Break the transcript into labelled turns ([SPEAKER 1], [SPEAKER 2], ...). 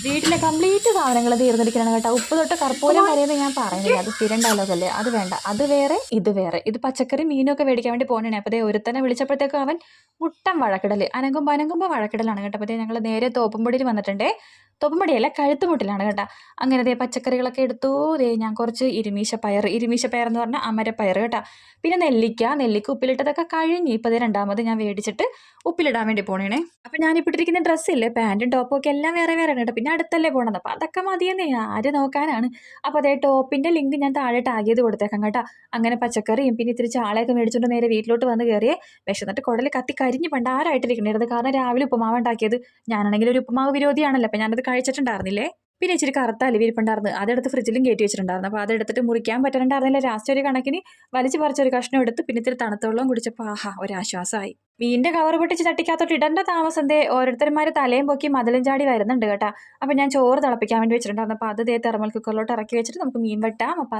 [SPEAKER 1] വീട്ടിലെ കംപ്ലീറ്റ് സാധനങ്ങൾ തീർന്നിരിക്കണം കേട്ടോ. ഉപ്പ് തൊട്ട് കർപ്പൂരം വരെയെന്ന് ഞാൻ പറയുന്നില്ല, അത് സ്ഥിരം ഡയലോഗല്ലേ, അത് വേണ്ട. അത് വേറെ ഇത് വേറെ. ഇത് പച്ചക്കറി മീനൊക്കെ മേടിക്കാൻ വേണ്ടി പോകണേ. അപ്പോൾ ദേ ഒരുത്തനെ വിളിച്ചപ്പോഴത്തേക്കും അവൻ മുട്ടം വഴക്കിടൽ, അനങ്ങുമ്പോൾ വഴക്കിടലാണ് കേട്ടോ. അപ്പോൾ ഞങ്ങൾ നേരെ തോപ്പുംപടിയിൽ വന്നിട്ടുണ്ടേ. തോപ്പുംപടിയല്ല, കഴുത്തുമുട്ടിലാണ് കേട്ടോ. അങ്ങനെ ദേ പച്ചക്കറികളൊക്കെ എടുത്തു. ദേ ഞാൻ കുറച്ച് ഇരുമീശപ്പയർ എന്ന് പറഞ്ഞാൽ അമരപ്പയർ കേട്ടോ. പിന്നെ നെല്ലിക്ക ഉപ്പിലിട്ടതൊക്കെ കഴിഞ്ഞ് ഇപ്പോൾ ദേ രണ്ടാമത് ഞാൻ മേടിച്ചിട്ട് ഉപ്പിലിടാൻ വേണ്ടി പോണേണേ. അപ്പം ഞാനിപ്പോൾ ഇട്ടിരിക്കുന്ന ഡ്രസ്സില്ലേ, പാൻറ്റും ടോപ്പും ഒക്കെ എല്ലാം വേറെ വേറെ ആണ് കേട്ടോ. പിന്നെ അടുത്തല്ലേ പോകണത്, അപ്പോൾ അതൊക്കെ മതിയെന്നേ, ആര് നോക്കാനാണ്. അപ്പോൾ അതേ ടോപ്പിൻ്റെ ലിങ്ക് ഞാൻ താഴെ ടാഗ് ചെയ്ത് കൊടുത്തേക്കാം കേട്ടോ. അങ്ങനെ പച്ചക്കറിയും പിന്നെ ഇത്തിരി ചാളയൊക്കെ മേടിച്ചുകൊണ്ട് നേരെ വീട്ടിലോട്ട് വന്ന് കയറിയേ. വിശന്നിട്ട് കുടൽ കത്തി കരിഞ്ഞ് പണ്ടാരായിട്ടിരിക്കണായിരുന്നു. കാരണം രാവിലെ ഉപ്പുമാവ് ഉണ്ടാക്കിയത്. ഞാനാണെങ്കിൽ ഒരു ഉപ്പുമാവ് വിരോധിയാണല്ലോ, അപ്പം ഞാനത് കഴിച്ചിട്ടുണ്ടായിരുന്നില്ലേ. പിന്നെ ഇച്ചിരി കറുത്ത അലിവിരിപ്പുണ്ടായിരുന്നു, അതെടുത്ത് ഫ്രിഡ്ജിലും കയറ്റി വെച്ചിട്ടുണ്ടായിരുന്നു. അപ്പോൾ അതെടുത്തിട്ട് മുറിക്കാൻ പറ്റുന്നുണ്ടായിരുന്നില്ല. ലാസ്റ്റ് ഒരു കണക്കിന് വലിച്ചു പറിച്ചൊരു കഷ്ണം എടുത്ത് പിന്നെ ഇത്തിരി തണുത്ത വെള്ളം കുടിച്ചപ്പോൾ ആഹാ ഒരാശ്വാസമായി. മീനിന്റെ കവർ പൊട്ടിച്ച് ചട്ടിക്കകത്തോട്ട് ഇടേണ്ട താമസം ദേ ഓരോരുത്തന്മാർ തലയും പൊക്കി മതിലും ചാടി വരുന്നുണ്ട് കേട്ടോ. അപ്പം ഞാൻ ചോറ് തിളപ്പിക്കാൻ വേണ്ടി വെച്ചിട്ടുണ്ടായിരുന്നു. അപ്പോൾ അത് ദേ തെർമൽ കുക്കറിലോട്ട് ഇറക്കി വെച്ചിട്ട് നമുക്ക് മീൻ വെട്ടാം. അപ്പം